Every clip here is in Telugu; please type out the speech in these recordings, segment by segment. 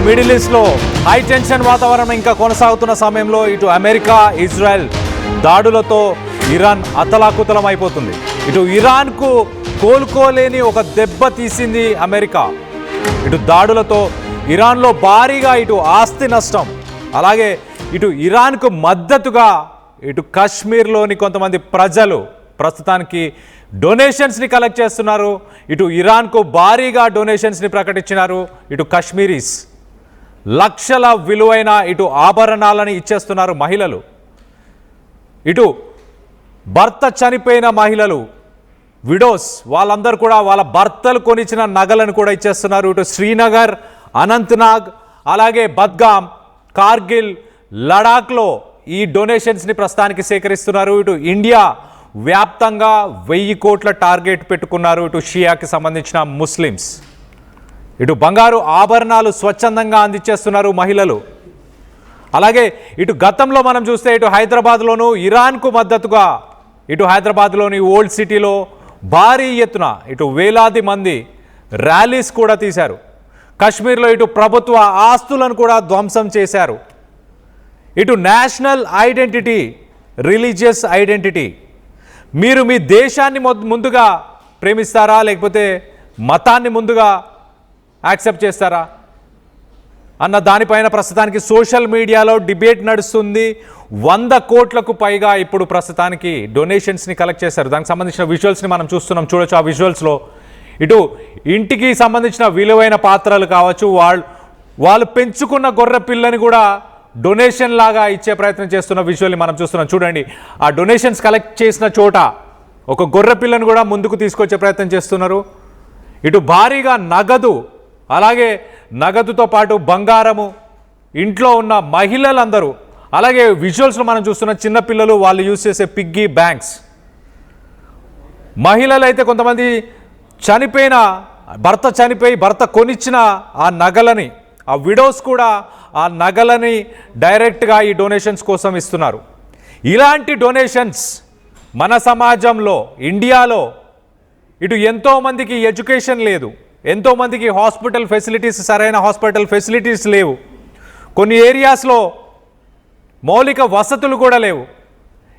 మిడిల్ ఈస్ట్లో హై టెన్షన్ వాతావరణం ఇంకా కొనసాగుతున్న సమయంలో ఇటు అమెరికా ఇజ్రాయెల్ దాడులతో ఇరాన్ అతలాకుతలం అయిపోతుంది. ఇటు ఇరాన్కు కోలుకోలేని ఒక దెబ్బ తీసింది అమెరికా. ఇటు దాడులతో ఇరాన్లో భారీగా ఇటు ఆస్తి నష్టం, అలాగే ఇటు ఇరాన్కు మద్దతుగా ఇటు కాశ్మీర్లోని కొంతమంది ప్రజలు ప్రస్తుతానికి డొనేషన్స్ని కలెక్ట్ చేస్తున్నారు. ఇటు ఇరాన్కు భారీగా డొనేషన్స్ని ప్రకటించినారు. ఇటు కాశ్మీరీస్ లక్షల విలువైన ఇటు ఆభరణాలని ఇచ్చేస్తున్నారు మహిళలు. ఇటు భర్త చనిపోయిన మహిళలు విడోస్ వాళ్ళందరూ కూడా వాళ్ళ భర్తలు కొనిచ్చిన నగలను కూడా ఇచ్చేస్తున్నారు. ఇటు శ్రీనగర్, అనంతనాగ్, అలాగే బద్గాం, కార్గిల్, లడాఖ్లో ఈ డొనేషన్స్ని ప్రస్తుతానికి సేకరిస్తున్నారు. ఇటు ఇండియా వ్యాప్తంగా 1000 కోట్ల టార్గెట్ పెట్టుకున్నారు ఇటు షియాకి సంబంధించిన ముస్లిమ్స్. ఇటు బంగారు ఆభరణాలు స్వచ్ఛందంగా అందించేస్తున్నారు మహిళలు. అలాగే ఇటు గతంలో మనం చూస్తే ఇటు హైదరాబాద్లోనూ ఇరాన్కు మద్దతుగా ఇటు హైదరాబాద్లోని ఓల్డ్ సిటీలో భారీ ఎత్తున ఇటు వేలాది మంది ర్యాలీస్ కూడా తీశారు. కాశ్మీర్లో ఇటు ప్రభుత్వ ఆస్తులను కూడా ధ్వంసం చేశారు. ఇటు నేషనల్ ఐడెంటిటీ, రిలీజియస్ ఐడెంటిటీ, మీరు మీ దేశాన్ని ముందుగా ప్రేమిస్తారా లేకపోతే మతాన్ని ముందుగా యాక్సెప్ట్ చేస్తారా అన్న దానిపైన ప్రస్తుతానికి సోషల్ మీడియాలో డిబేట్ నడుస్తుంది. 100 కోట్లకు పైగా ఇప్పుడు ప్రస్తుతానికి డొనేషన్స్ని కలెక్ట్ చేశారు. దానికి సంబంధించిన విజువల్స్ని మనం చూస్తున్నాం, చూడొచ్చు. ఆ విజువల్స్లో ఇటు ఇంటికి సంబంధించిన విలువైన పాత్రలు కావచ్చు, వాళ్ళు పెంచుకున్న గొర్రె పిల్లని కూడా డొనేషన్ లాగా ఇచ్చే ప్రయత్నం చేస్తున్న విజువల్ని మనం చూస్తున్నాం. చూడండి, ఆ డొనేషన్స్ కలెక్ట్ చేసిన చోట ఒక గొర్రె పిల్లను కూడా ముందుకు తీసుకొచ్చే ప్రయత్నం చేస్తున్నారు. ఇటు భారీగా నగదు, అలాగే నగదుతో పాటు బంగారము, ఇంట్లో ఉన్న మహిళలందరూ, అలాగే విజువల్స్లో మనం చూస్తున్న చిన్నపిల్లలు వాళ్ళు యూజ్ చేసే పిగ్గీ బ్యాంక్స్. మహిళలు అయితే కొంతమంది భర్త కొనిచ్చిన ఆ నగలని, ఆ విడోస్ కూడా ఆ నగలని డైరెక్ట్గా ఈ డొనేషన్స్ కోసం ఇస్తున్నారు. ఇలాంటి డొనేషన్స్ మన సమాజంలో, ఇండియాలో ఇటు ఎంతోమందికి ఎడ్యుకేషన్ లేదు, ఎంతోమందికి హాస్పిటల్ ఫెసిలిటీస్, సరైన హాస్పిటల్ ఫెసిలిటీస్ లేవు, కొన్ని ఏరియాస్లో మౌలిక వసతులు కూడా లేవు.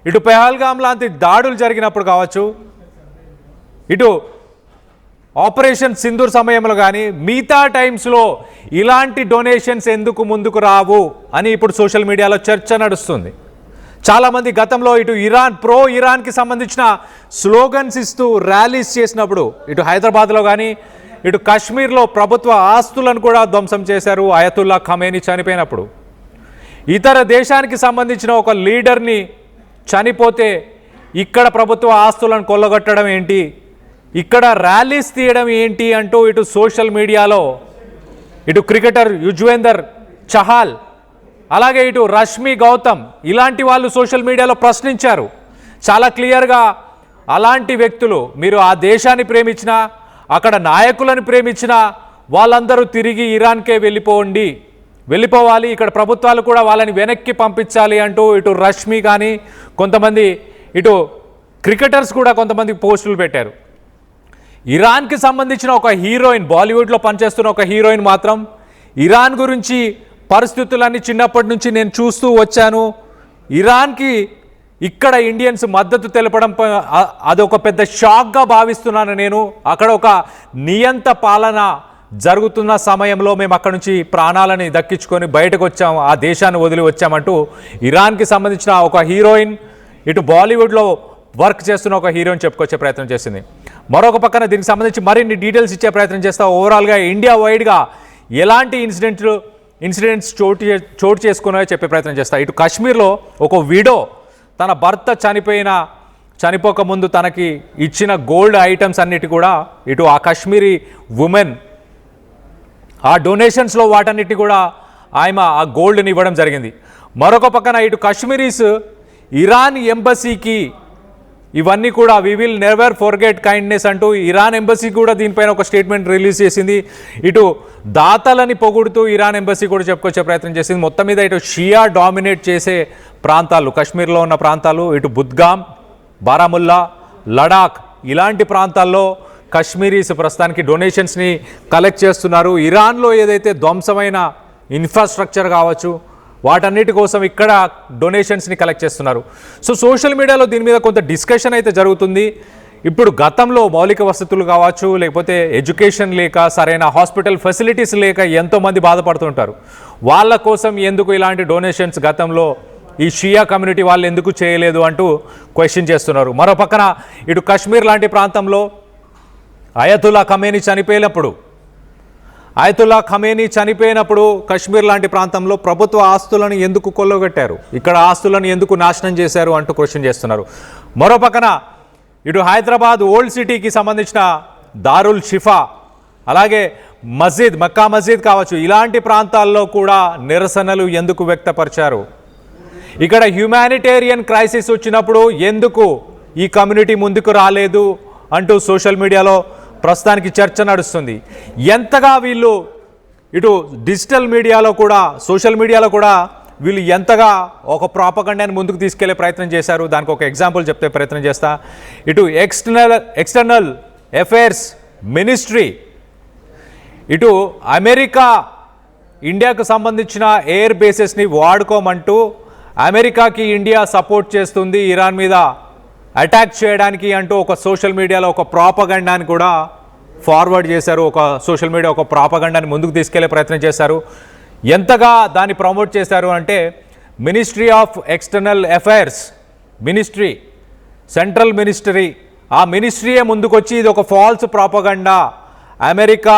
ఇటు పెహల్గాం లాంటి దాడులు జరిగినప్పుడు కావచ్చు, ఇటు ఆపరేషన్ సింధూర్ సమయంలో కానీ మిగతా టైమ్స్లో ఇలాంటి డొనేషన్స్ ఎందుకు ముందుకు రావు అని ఇప్పుడు సోషల్ మీడియాలో చర్చ నడుస్తుంది. చాలామంది గతంలో ఇటు ఇరాన్కి సంబంధించిన స్లోగన్స్ ఇస్తూ ర్యాలీస్ చేసినప్పుడు ఇటు హైదరాబాద్లో కానీ ఇటు కాశ్మీర్లో ప్రభుత్వ ఆస్తులను కూడా ధ్వంసం చేశారు. అయతుల్లా ఖమేనీ చనిపోయినప్పుడు ఇతర దేశానికి సంబంధించిన ఒక లీడర్ని చనిపోతే ఇక్కడ ప్రభుత్వ ఆస్తులను కొల్లగొట్టడం ఏంటి, ఇక్కడ ర్యాలీస్ తీయడం ఏంటి అంటూ ఇటు సోషల్ మీడియాలో ఇటు క్రికెటర్ యుజ్వేందర్ చహాల్, అలాగే ఇటు రష్మి గౌతమ్ ఇలాంటి వాళ్ళు సోషల్ మీడియాలో ప్రశ్నించారు. చాలా క్లియర్గా అలాంటి వ్యక్తులు, మీరు ఆ దేశాన్ని ప్రేమించినా, అక్కడ నాయకులను ప్రేమించినా వాళ్ళందరూ తిరిగి ఇరాన్కే వెళ్ళిపోవాలి, ఇక్కడ ప్రభుత్వాలు కూడా వాళ్ళని వెనక్కి పంపించాలి అంటూ ఇటు రష్మి కానీ కొంతమంది ఇటు క్రికెటర్స్ కూడా కొంతమంది పోస్టులు పెట్టారు. ఇరాన్కి సంబంధించిన ఒక హీరోయిన్, బాలీవుడ్లో పనిచేస్తున్న ఒక హీరోయిన్ మాత్రం ఇరాన్ గురించి పరిస్థితులన్నీ చిన్నప్పటి నుంచి నేను చూస్తూ వచ్చాను, ఇరాన్కి ఇక్కడ ఇండియన్స్ మద్దతు తెలపడం అదొక పెద్ద షాక్గా భావిస్తున్నాను నేను, అక్కడ ఒక నియంత పాలన జరుగుతున్న సమయంలో మేము అక్కడ నుంచి ప్రాణాలని దక్కించుకొని బయటకు వచ్చాము, ఆ దేశాన్ని వదిలి వచ్చామంటూ ఇరాన్కి సంబంధించిన ఒక హీరోయిన్, ఇటు బాలీవుడ్లో వర్క్ చేస్తున్న ఒక హీరోయిన్ చెప్పుకొచ్చే ప్రయత్నం చేసింది. మరొక పక్కన దీనికి సంబంధించి మరిన్ని డీటెయిల్స్ ఇచ్చే ప్రయత్నం చేస్తా. ఓవరాల్గా ఇండియా వైడ్గా ఎలాంటి ఇన్సిడెంట్స్ చోటు చేసుకున్నాయో చెప్పే ప్రయత్నం చేస్తా. ఇటు కాశ్మీర్లో ఒక విడో తన భర్త చనిపోకముందు తనకి ఇచ్చిన గోల్డ్ ఐటమ్స్ అన్నిటి కూడా ఇటు ఆ కాశ్మీరీ ఉమెన్ ఆ డొనేషన్స్లో వాటన్నిటిని కూడా ఆమె ఆ గోల్డ్ని ఇవ్వడం జరిగింది. మరొక పక్కన ఇటు కాశ్మీరీస్ ఇరాన్ ఎంబసీకి ఇవన్నీ కూడా we will never forget kindness అంటూ ఇరాన్ ఎంబసీ కూడా దీనిపైన ఒక స్టేట్మెంట్ రిలీజ్ చేసింది. ఇటు దాతలని పొగుడుతూ ఇరాన్ ఎంబసీ కూడా చెప్పుకొచ్చే ప్రయత్నం చేసింది. మొత్తం మీద ఇటు షియా డామినేట్ చేసే ప్రాంతాలు, కాశ్మీర్లో ఉన్న ప్రాంతాలు, ఇటు బుద్గాం, బారాముల్లా, లడాక్ ఇలాంటి ప్రాంతాల్లో కాశ్మీరీస్ ప్రస్తుతానికి డొనేషన్స్ని కలెక్ట్ చేస్తున్నారు. ఇరాన్లో ఏదైతే ధ్వంసమైన ఇన్ఫ్రాస్ట్రక్చర్ కావచ్చు, వాటన్నిటి కోసం ఇక్కడ డొనేషన్స్ని కలెక్ట్ చేస్తున్నారు. సో సోషల్ మీడియాలో దీని మీద కొంత డిస్కషన్ అయితే జరుగుతుంది. ఇప్పుడు గతంలో మౌలిక వసతులు కావచ్చు, లేకపోతే ఎడ్యుకేషన్ లేక, సరైన హాస్పిటల్ ఫెసిలిటీస్ లేక ఎంతోమంది బాధపడుతుంటారు. వాళ్ళ కోసం ఎందుకు ఇలాంటి డొనేషన్స్ గతంలో ఈ షియా కమ్యూనిటీ వాళ్ళు ఎందుకు చేయలేదు అంటూ క్వశ్చన్ చేస్తున్నారు. మరో పక్కన ఇటు కశ్మీర్ లాంటి ప్రాంతంలో అయతుల్లా ఖమేనీ చనిపోయినప్పుడు కశ్మీర్ లాంటి ప్రాంతంలో ప్రభుత్వ ఆస్తులను ఎందుకు కొల్లగొట్టారు, ఇక్కడ ఆస్తులను ఎందుకు నాశనం చేశారు అంటూ క్వశ్చన్ చేస్తున్నారు. మరో పక్కన ఇటు హైదరాబాద్ ఓల్డ్ సిటీకి సంబంధించిన దారుల్ షిఫా, అలాగే మక్కా మస్జిద్ కావచ్చు, ఇలాంటి ప్రాంతాల్లో కూడా నిరసనలు ఎందుకు వ్యక్తపరిచారు. ఇక్కడ హ్యుమానిటేరియన్ క్రైసిస్ వచ్చినప్పుడు ఎందుకు ఈ కమ్యూనిటీ ముందుకు రాలేదు అంటూ సోషల్ మీడియాలో ప్రస్తుతానికి చర్చ నడుస్తుంది. ఎంతగా వీళ్ళు ఇటు డిజిటల్ మీడియాలో కూడా, సోషల్ మీడియాలో కూడా వీళ్ళు ఎంతగా ఒక ప్రాపగండాన్ని ముందుకు తీసుకెళ్లే ప్రయత్నం చేశారు. దానికి ఒక ఎగ్జాంపుల్ చెప్తే ప్రయత్నం చేస్తా. ఇటు ఎక్స్టర్నల్ అఫైర్స్ మినిస్ట్రీ ఇటు అమెరికా ఇండియాకు సంబంధించిన ఎయిర్ బేసెస్ని వాడుకోమంటూ అమెరికాకి ఇండియా సపోర్ట్ చేస్తుంది ఇరాన్ మీద అటాక్ చేయడానికి అంటూ ఒక సోషల్ మీడియాలో ఒక ప్రాపగండాన్ని కూడా ఫార్వర్డ్ చేశారు. ఒక సోషల్ మీడియా ఒక ప్రాపగండాన్ని ముందుకు తీసుకెళ్లే ప్రయత్నం చేశారు. ఎంతగా దాన్ని ప్రమోట్ చేశారు అంటే ministry of external affairs ministry, central ministry, ఆ మినిస్ట్రీయే ముందుకొచ్చి ఇది ఒక ఫాల్స్ ప్రాపగండా, అమెరికా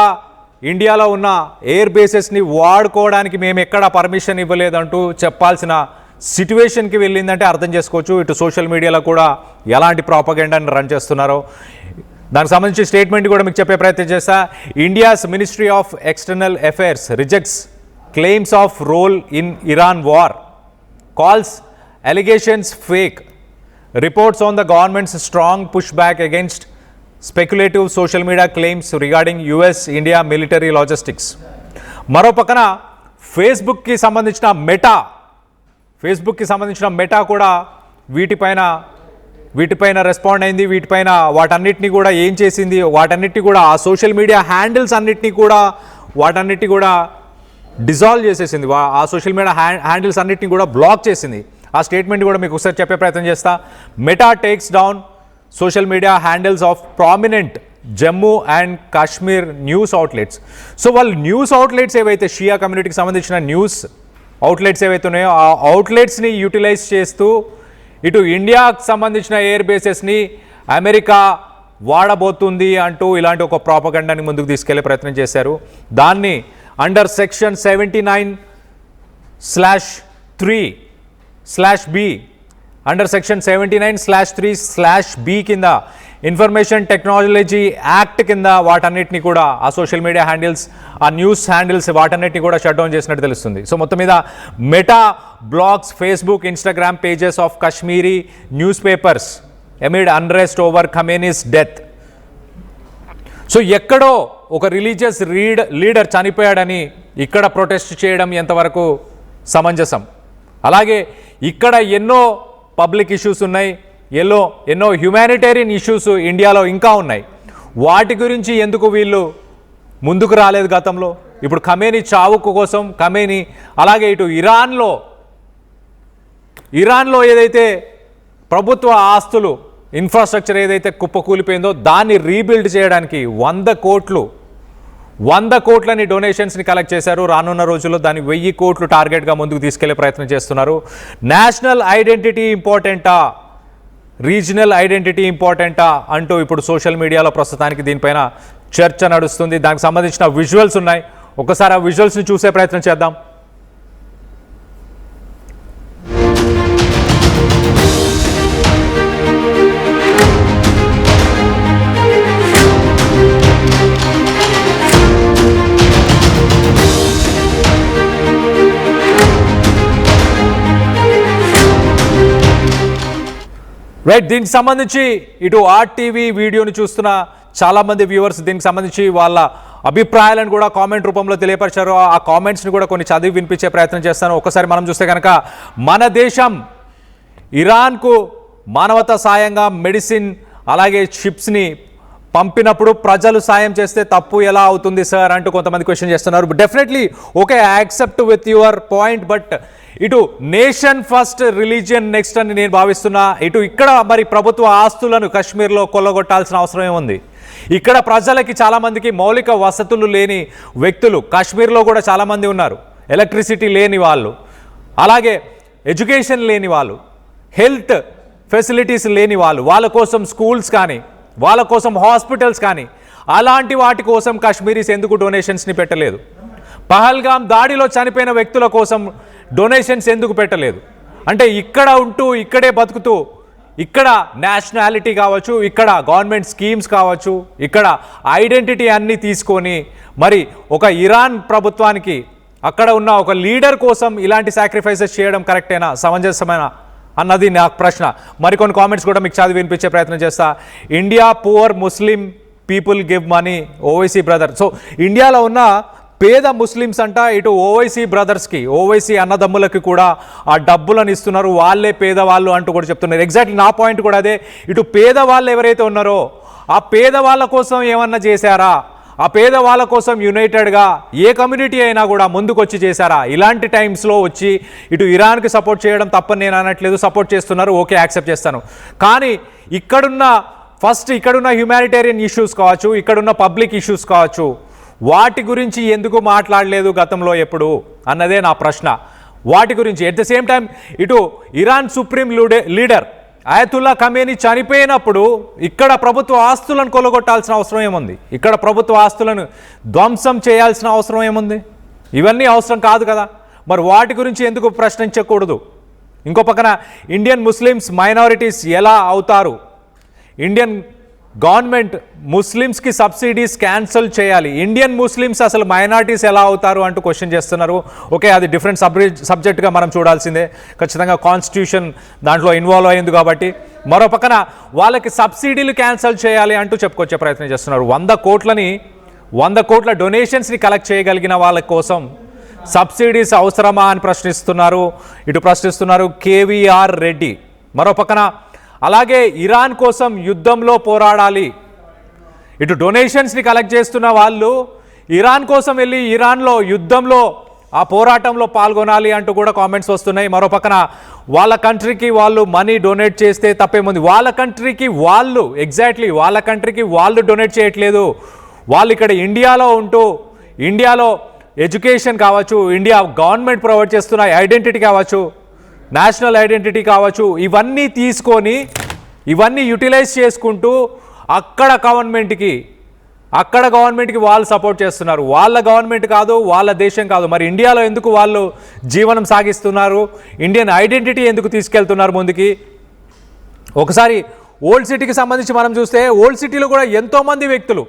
ఇండియాలో ఉన్న ఎయిర్ బేసెస్ని వాడుకోవడానికి మేము ఎక్కడా పర్మిషన్ ఇవ్వలేదంటూ చెప్పాల్సిన సిట్యువేషన్కి వెళ్ళిందంటే అర్థం చేసుకోవచ్చు ఇటు సోషల్ మీడియాలో కూడా ఎలాంటి ప్రాపగండాని రన్ చేస్తున్నారో. దానికి సంబంధించి స్టేట్మెంట్ కూడా మీకు చెప్పే ప్రయత్నం చేస్తా. India's ministry of external affairs rejects claims of role in Iran war, calls allegations fake, reports on the government's strong push back against speculative social media claims regarding US India military logistics. మరో పక్కన ఫేస్బుక్కి సంబంధించిన మెటా కూడా వీటిపైన రెస్పాండ్ అయింది. వాటన్నిటిని కూడా ఏం చేసింది, వాటన్నిటిని కూడా ఆ సోషల్ మీడియా హ్యాండిల్స్ అన్నిటినీ కూడా డిజాల్వ్ చేసేసింది. ఆ సోషల్ మీడియా హ్యాండిల్స్ అన్నిటిని కూడా బ్లాక్ చేసింది. ఆ స్టేట్మెంట్ కూడా మీకు ఒకసారి చెప్పే ప్రయత్నం చేస్తా. Meta takes down social media handles of prominent Jammu and Kashmir news outlets. So వాళ్ళు న్యూస్ అవుట్లెట్స్ ఏవైతే షియా కమ్యూనిటీకి సంబంధించిన న్యూస్ అవుట్లెట్స్ ఏవైతే ఉన్నాయో ఆ అవుట్లెట్స్ని యూటిలైజ్ చేస్తూ ఇటు ఇండియాకు సంబంధించిన ఎయిర్ బేసెస్ని అమెరికా వాడబోతుంది అంటూ ఇలాంటి ఒక ప్రాపగండాని ముందుకు తీసుకెళ్లే ప్రయత్నం చేశారు. దాన్ని under section 79/3/B under section 79/3/B కింద ఇన్ఫర్మేషన్ టెక్నాలజీ యాక్ట్ కింద వాటన్నిటిని కూడా ఆ సోషల్ మీడియా హ్యాండిల్స్, ఆ న్యూస్ హ్యాండిల్స్ వాటన్నిటిని కూడా షట్ డౌన్ చేసినట్టు తెలుస్తుంది. సో మొత్తం మీద Meta blogs Facebook, Instagram pages of Kashmiri newspapers amid unrest over Khamenei's death. So ఎక్కడో ఒక రిలీజియస్ లీడర్ చనిపోయాడని ఇక్కడ ప్రొటెస్ట్ చేయడం ఎంతవరకు సమంజసం? అలాగే ఇక్కడ ఎన్నో పబ్లిక్ ఇష్యూస్ ఉన్నాయి, ఎన్నో హ్యుమానిటేరియన్ ఇష్యూస్ ఇండియాలో ఇంకా ఉన్నాయి. వాటి గురించి ఎందుకు వీళ్ళు ముందుకు రాలేదు గతంలో? ఇప్పుడు ఖమేనీ చావుకు కోసం అలాగే ఇటు ఇరాన్లో ఏదైతే ప్రభుత్వ ఆస్తులు ఇన్ఫ్రాస్ట్రక్చర్ ఏదైతే కుప్పకూలిపోయిందో దాన్ని రీబిల్డ్ చేయడానికి 100 కోట్లని డొనేషన్స్ని కలెక్ట్ చేశారు. రానున్న రోజుల్లో దాన్ని 1000 కోట్లు టార్గెట్గా ముందుకు తీసుకెళ్లే ప్రయత్నం చేస్తున్నారు. నేషనల్ ఐడెంటిటీ ఇంపార్టెంటా, రీజనల్ ఐడెంటిటీ ఇంపార్టెంటా అంటూ ఇప్పుడు సోషల్ మీడియాలో ప్రస్తుతానికి దీనిపైన చర్చ నడుస్తుంది. దానికి సంబంధించిన విజువల్స్ ఉన్నాయి, ఒకసారి ఆ విజువల్స్ని చూసే ప్రయత్నం చేద్దాం. రైట్, దీనికి సంబంధించి ఇటు ఆర్టీవీ వీడియోని చూస్తున్న చాలామంది వ్యూవర్స్ దీనికి సంబంధించి వాళ్ళ అభిప్రాయాలను కూడా కామెంట్ రూపంలో తెలియపరిచారు. ఆ కామెంట్స్ని కూడా కొన్ని చదివి వినిపించే ప్రయత్నం చేస్తాను. ఒకసారి మనం చూస్తే కనుక మన దేశం ఇరాన్కు మానవతా సాయంగా మెడిసిన్ అలాగే షిప్స్ని పంపినప్పుడు ప్రజలు సాయం చేస్తే తప్పు ఎలా అవుతుంది సార్ అంటూ కొంతమంది క్వశ్చన్ చేస్తున్నారు. Definitely okay, I accept with your point, but ఇటు నేషన్ ఫస్ట్ రిలీజియన్ నెక్స్ట్ అని నేను భావిస్తున్నా. ఇక్కడ మరి ప్రభుత్వ ఆస్తులను కాశ్మీర్లో కొల్లగొట్టాల్సిన అవసరం ఏముంది? ఇక్కడ ప్రజలకి చాలామందికి మౌలిక వసతులు లేని వ్యక్తులు కాశ్మీర్లో కూడా చాలామంది ఉన్నారు. ఎలక్ట్రిసిటీ లేని వాళ్ళు, అలాగే ఎడ్యుకేషన్ లేని వాళ్ళు, హెల్త్ ఫెసిలిటీస్ లేని వాళ్ళు, వాళ్ళ కోసం స్కూల్స్ కానీ వాళ్ళ కోసం హాస్పిటల్స్ కానీ అలాంటి వాటి కోసం కాశ్మీరీస్ ఎందుకు డొనేషన్స్ని పెట్టలేదు? పహల్గామ్ దాడిలో చనిపోయిన వ్యక్తుల కోసం డొనేషన్స్ ఎందుకు పెట్టలేదు? అంటే ఇక్కడ ఉంటూ ఇక్కడే బతుకుతూ ఇక్కడ నేషనాలిటీ కావచ్చు, ఇక్కడ గవర్నమెంట్ స్కీమ్స్ కావచ్చు, ఇక్కడ ఐడెంటిటీ అన్నీ తీసుకొని మరి ఒక ఇరాన్ ప్రభుత్వానికి అక్కడ ఉన్న ఒక లీడర్ కోసం ఇలాంటి సాక్రిఫైసెస్ చేయడం కరెక్టేనా, సమంజసమేనా అన్నది నాకు ప్రశ్న. మరికొన్ని కామెంట్స్ కూడా మీకు చదివి వినిపించే ప్రయత్నం చేస్తా. India poor Muslim people give money Owaisi brother. So ఇండియాలో ఉన్న పేద ముస్లిమ్స్ అంట ఇటు ఓవైసీ బ్రదర్స్కి, ఓవైసీ అన్నదమ్ములకి కూడా ఆ డబ్బులను ఇస్తున్నారు, వాళ్ళే పేదవాళ్ళు అంటూ కూడా చెప్తున్నారు. ఎగ్జాక్ట్లీ నా పాయింట్ కూడా అదే. ఇటు పేదవాళ్ళు ఎవరైతే ఉన్నారో ఆ పేదవాళ్ళ కోసం ఏమన్నా చేశారా? ఆ పేదవాళ్ళ కోసం యునైటెడ్గా ఏ కమ్యూనిటీ అయినా కూడా ముందుకొచ్చి చేశారా? ఇలాంటి టైమ్స్లో వచ్చి ఇటు ఇరాన్కి సపోర్ట్ చేయడం తప్పని నేను అనట్లేదు, సపోర్ట్ చేస్తున్నారు, ఓకే యాక్సెప్ట్ చేస్తాను. కానీ ఇక్కడున్న హ్యుమానిటేరియన్ ఇష్యూస్ కావచ్చు, ఇక్కడున్న పబ్లిక్ ఇష్యూస్ కావచ్చు, వాటి గురించి ఎందుకు మాట్లాడలేదు గతంలో ఎప్పుడు అన్నదే నా ప్రశ్న. వాటి గురించి ఎట్ ద సేమ్ టైం ఇటు Iran supreme leader Ayatollah Khamenei చనిపోయినప్పుడు ఇక్కడ ప్రభుత్వ ఆస్తులను కొల్లగొట్టాల్సిన అవసరం ఏముంది? ఇక్కడ ప్రభుత్వ ఆస్తులను ధ్వంసం చేయాల్సిన అవసరం ఏముంది? ఇవన్నీ అవసరం కాదు కదా. మరి వాటి గురించి ఎందుకు ప్రశ్నించకూడదు? ఇంకో పక్కన ఇండియన్ ముస్లిమ్స్ మైనారిటీస్ ఎలా అవుతారు? ఇండియన్ గవర్నమెంట్ ముస్లిమ్స్కి సబ్సిడీస్ క్యాన్సిల్ చేయాలి, ఇండియన్ ముస్లిమ్స్ అసలు మైనారిటీస్ ఎలా అవుతారు అంటూ క్వశ్చన్ చేస్తున్నారు. ఓకే, అది డిఫరెంట్ సబ్జెక్ట్గా మనం చూడాల్సిందే. ఖచ్చితంగా కాన్స్టిట్యూషన్ దాంట్లో ఇన్వాల్వ్ అయ్యింది కాబట్టి. మరో పక్కన వాళ్ళకి సబ్సిడీలు క్యాన్సిల్ చేయాలి అంటూ చెప్పుకొచ్చే ప్రయత్నం చేస్తున్నారు. 100 కోట్ల డొనేషన్స్ని కలెక్ట్ చేయగలిగిన వాళ్ళ కోసం సబ్సిడీస్ అవసరమా అని ప్రశ్నిస్తున్నారు కేవీఆర్ రెడ్డి. మరో పక్కన అలాగే ఇరాన్ కోసం యుద్ధంలో పోరాడాలి, ఇటు డొనేషన్స్ని కలెక్ట్ చేస్తున్న వాళ్ళు ఇరాన్ కోసం వెళ్ళి ఇరాన్లో యుద్ధంలో ఆ పోరాటంలో పాల్గొనాలి అంటూ కూడా కామెంట్స్ వస్తున్నాయి. మరో పక్కన వాళ్ళ కంట్రీకి వాళ్ళు మనీ డొనేట్ చేస్తే తప్పేముంది? వాళ్ళ కంట్రీకి వాళ్ళు డొనేట్ చేయట్లేదు. వాళ్ళు ఇక్కడ ఇండియాలో ఉంటూ ఇండియాలో ఎడ్యుకేషన్ కావచ్చు, ఇండియా గవర్నమెంట్ ప్రొవైడ్ చేస్తున్న ఐడెంటిటీ కావచ్చు, నేషనల్ ఐడెంటిటీ కావచ్చు, ఇవన్నీ యూటిలైజ్ చేసుకుంటూ అక్కడ గవర్నమెంట్కి వాళ్ళు సపోర్ట్ చేస్తున్నారు. వాళ్ళ గవర్నమెంట్ కాదు, వాళ్ళ దేశం కాదు. మరి ఇండియాలో ఎందుకు వాళ్ళు జీవనం సాగిస్తున్నారు? ఇండియన్ ఐడెంటిటీ ఎందుకు తీసుకెళ్తున్నారు ముందుకి? ఒకసారి ఓల్డ్ సిటీకి సంబంధించి మనం చూస్తే ఓల్డ్ సిటీలో కూడా ఎంతోమంది వ్యక్తులు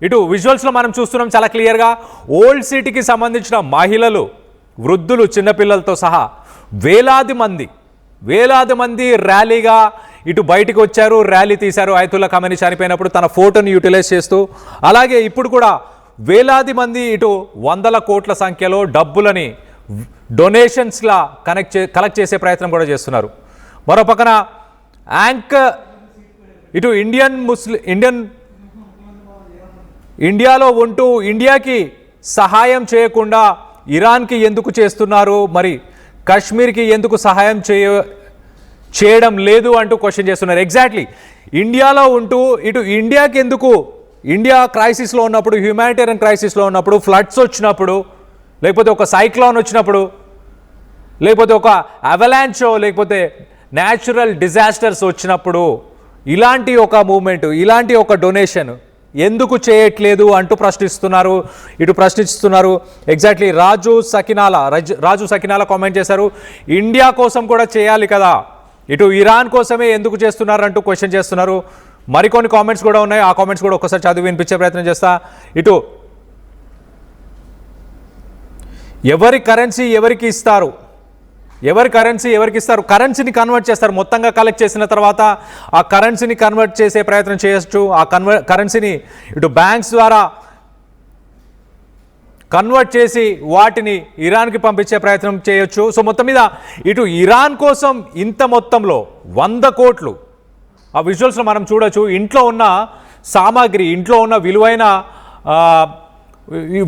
ఇటు విజువల్స్లో మనం చూస్తున్నాం చాలా క్లియర్గా. ఓల్డ్ సిటీకి సంబంధించిన మహిళలు, వృద్ధులు, చిన్నపిల్లలతో సహా వేలాది మంది ర్యాలీగా ఇటు బయటకు వచ్చారు, ర్యాలీ తీశారు. అయతుల్లా ఖమేనీ చనిపోయినప్పుడు తన ఫోటోని యూటిలైజ్ చేస్తూ, అలాగే ఇప్పుడు కూడా వేలాది మంది ఇటు 100 కోట్ల సంఖ్యలో డబ్బులని డొనేషన్స్లా కలెక్ట్ చేసే ప్రయత్నం కూడా చేస్తున్నారు. మరో పక్కన ఇటు ఇండియాలో ఉంటూ ఇండియాకి సహాయం చేయకుండా ఇరాన్కి ఎందుకు చేస్తున్నారు? మరి కాశ్మీర్కి ఎందుకు సహాయం చేయడం లేదు అంటూ క్వశ్చన్ చేస్తున్నారు. ఎగ్జాక్ట్లీ ఇండియాలో ఉంటూ ఇటు ఇండియాకి ఎందుకు, ఇండియా క్రైసిస్లో ఉన్నప్పుడు, హ్యుమానిటేరియన్ క్రైసిస్లో ఉన్నప్పుడు, ఫ్లడ్స్ వచ్చినప్పుడు, లేకపోతే ఒక సైక్లోన్ వచ్చినప్పుడు, లేకపోతే ఒక అవలాంచో, లేకపోతే న్యాచురల్ డిజాస్టర్స్ వచ్చినప్పుడు ఇలాంటి ఒక మూమెంట్, ఇలాంటి ఒక డొనేషన్ ఎందుకు చేయట్లేదు అంటూ ప్రశ్నిస్తున్నారు. ఎగ్జాక్ట్లీ రాజు సకినాల కామెంట్ చేశారు, ఇండియా కోసం కూడా చేయాలి కదా, ఇటు ఇరాన్ కోసమే ఎందుకు చేస్తున్నారు అంటూ క్వశ్చన్ చేస్తున్నారు. మరికొన్ని కామెంట్స్ కూడా ఉన్నాయి, ఆ కామెంట్స్ కూడా ఒకసారి చదివి వినిపించే ప్రయత్నం చేస్తా. ఇటు ఎవరి కరెన్సీ ఎవరికి ఇస్తారు? కరెన్సీని కన్వర్ట్ చేస్తారు. మొత్తంగా కలెక్ట్ చేసిన తర్వాత ఆ కరెన్సీని కన్వర్ట్ చేసే ప్రయత్నం చేయొచ్చు. ఆ కరెన్సీని ఇటు బ్యాంక్స్ ద్వారా కన్వర్ట్ చేసి వాటిని ఇరాన్కి పంపించే ప్రయత్నం చేయొచ్చు. సో మొత్తం మీద ఇటు ఇరాన్ కోసం ఇంత మొత్తంలో 100 కోట్లు, ఆ విజువల్స్లో మనం చూడొచ్చు. ఇంట్లో ఉన్న సామాగ్రి, ఇంట్లో ఉన్న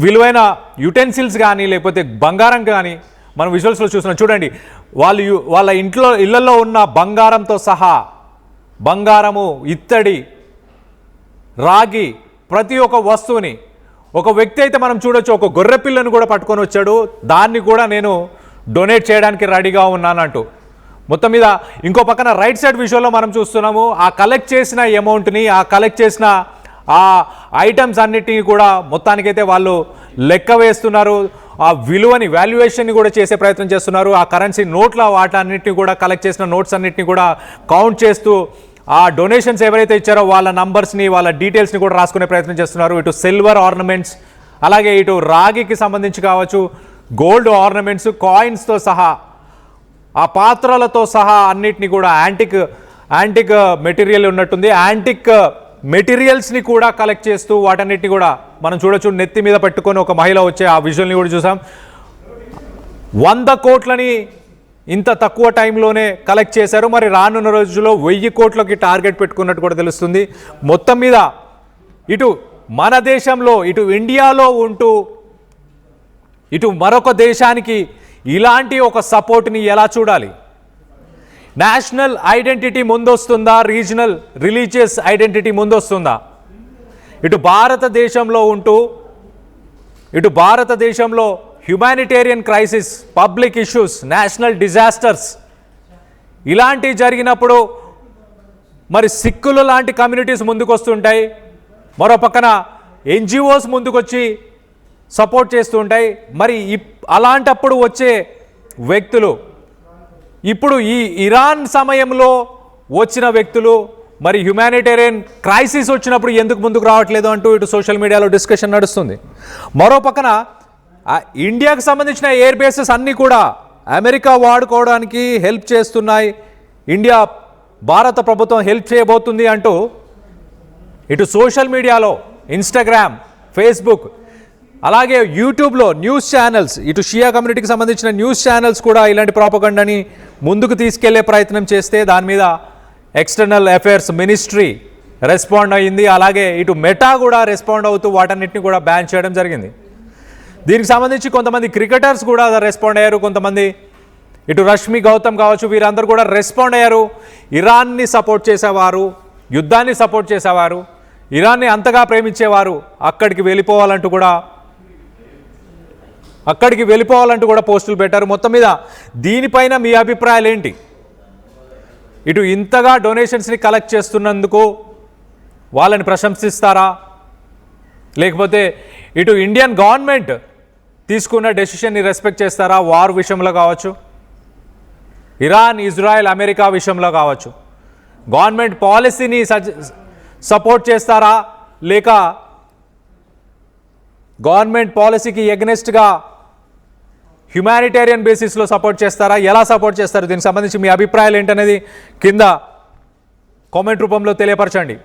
విలువైన యుటెన్సిల్స్ కానీ లేకపోతే బంగారం కానీ మనం విజువల్స్లో చూస్తున్నాం. చూడండి, వాళ్ళ ఇళ్లలో ఉన్న బంగారంతో సహా బంగారము, ఇత్తడి, రాగి, ప్రతి ఒక్క వస్తువుని ఒక వ్యక్తి అయితే మనం చూడొచ్చు, ఒక గొర్రె పిల్లను కూడా పట్టుకొని వచ్చాడు, దాన్ని కూడా నేను డొనేట్ చేయడానికి రెడీగా ఉన్నానంటూ. మొత్తం మీద ఇంకో పక్కన రైట్ సైడ్ విషయంలో మనం చూస్తున్నాము, ఆ కలెక్ట్ చేసిన అమౌంట్ని, ఆ కలెక్ట్ చేసిన ఆ ఐటమ్స్ అన్నిటినీ కూడా మొత్తానికైతే వాళ్ళు లెక్క వేస్తున్నారు. ఆ విలువని, వాల్యుయేషన్ని కూడా చేసే ప్రయత్నం చేస్తున్నారు. ఆ కరెన్సీ నోట్ల వాటన్నిటిని కూడా, కలెక్ట్ చేసిన నోట్స్ అన్నిటిని కూడా కౌంట్ చేస్తూ ఆ డొనేషన్స్ ఎవరైతే ఇచ్చారో వాళ్ళ నంబర్స్ని, వాళ్ళ డీటెయిల్స్ని కూడా రాసుకునే ప్రయత్నం చేస్తున్నారు. ఇటు సిల్వర్ ఆర్నమెంట్స్, అలాగే ఇటు రాగికి సంబంధించి కావచ్చు, గోల్డ్ ఆర్నమెంట్స్, కాయిన్స్తో సహా, ఆ పాత్రలతో సహా అన్నిటిని కూడా యాంటిక్ మెటీరియల్ ఉన్నట్టుంది, యాంటిక్ మెటీరియల్స్ని కూడా కలెక్ట్ చేస్తూ వాటన్నిటిని కూడా మనం చూడొచ్చు. నెత్తి మీద పెట్టుకొని ఒక మహిళ వచ్చే ఆ విజువల్ని కూడా చూసాం. 100 కోట్లని ఇంత తక్కువ టైంలోనే కలెక్ట్ చేశారు. మరి రానున్న రోజుల్లో 1000 కోట్లకి టార్గెట్ పెట్టుకున్నట్టు కూడా తెలుస్తుంది. మొత్తం మీద ఇటు మన దేశంలో, ఇటు ఇండియాలో ఉంటూ ఇటు మరొక దేశానికి ఇలాంటి ఒక సపోర్ట్ని ఎలా చూడాలి? నేషనల్ ఐడెంటిటీ ముందొస్తుందా, రీజనల్ రిలీజియస్ ఐడెంటిటీ ముందొస్తుందా? ఇటు భారతదేశంలో ఉంటూ humanitarian crisis, public issues, national disasters ఇలాంటివి జరిగినప్పుడు మరి సిక్కులు లాంటి కమ్యూనిటీస్ ముందుకొస్తుంటాయి, మరో పక్కన ఎన్జిఓస్ ముందుకొచ్చి సపోర్ట్ చేస్తూ ఉంటాయి. మరి అలాంటప్పుడు వచ్చే వ్యక్తులు, ఇప్పుడు ఈ ఇరాన్ సమయంలో వచ్చిన వ్యక్తులు మరి హ్యుమానిటేరియన్ క్రైసిస్ వచ్చినప్పుడు ఎందుకు ముందుకు రావట్లేదు అంటూ ఇటు సోషల్ మీడియాలో డిస్కషన్ నడుస్తుంది. మరో పక్కన ఇండియాకు సంబంధించిన ఎయిర్ బేసెస్ అన్నీ కూడా అమెరికా వాడుకోవడానికి హెల్ప్ చేస్తున్నాయి, భారత ప్రభుత్వం హెల్ప్ చేయబోతుంది అంటూ ఇటు సోషల్ మీడియాలో ఇన్స్టాగ్రామ్, ఫేస్బుక్, అలాగే యూట్యూబ్లో న్యూస్ ఛానల్స్, ఇటు షియా కమ్యూనిటీకి సంబంధించిన న్యూస్ ఛానల్స్ కూడా ఇలాంటి ప్రాపగండాని ముందుకు తీసుకెళ్లే ప్రయత్నం చేస్తే దాని మీద ఎక్స్టర్నల్ అఫైర్స్ మినిస్ట్రీ రెస్పాండ్ అయ్యింది. అలాగే ఇటు మెటా కూడా రెస్పాండ్ అవుతూ వాటన్నిటిని కూడా బ్యాన్ చేయడం జరిగింది. దీనికి సంబంధించి కొంతమంది క్రికెటర్స్ కూడా రెస్పాండ్ అయ్యారు, కొంతమంది ఇటు రష్మి గౌతమ్ కావచ్చు, వీరందరూ కూడా రెస్పాండ్ అయ్యారు. ఇరాన్ని సపోర్ట్ చేసేవారు, యుద్ధాన్ని సపోర్ట్ చేసేవారు, ఇరాన్ని అంతగా ప్రేమించేవారు అక్కడికి వెళ్ళిపోవాలంటూ కూడా పోస్టులు పెట్టారు. మొత్తం మీద దీనిపైన మీ అభిప్రాయాలు ఏంటి? ఇటు ఇంతగా డొనేషన్స్ని కలెక్ట్ చేస్తున్నందుకు వాళ్ళని ప్రశంసిస్తారా, లేకపోతే ఇటు ఇండియన్ గవర్నమెంట్ తీసుకున్న డెసిషన్ని రెస్పెక్ట్ చేస్తారా? వార్ విషయంలో కావచ్చు, ఇరాన్, ఇజ్రాయెల్, అమెరికా విషయంలో కావచ్చు, గవర్నమెంట్ పాలసీని సపోర్ట్ చేస్తారా, లేక గవర్నమెంట్ పాలసీకి ఎగ్నెస్ట్గా హ్యుమానిటేరియన్ బేసిస్లో సపోర్ట్ చేస్తారా? ఎలా సపోర్ట్ చేస్తారు? దీనికి సంబంధించి మీ అభిప్రాయాలు ఏంటనేది కింద కామెంట్ రూపంలో తెలియపరచండి.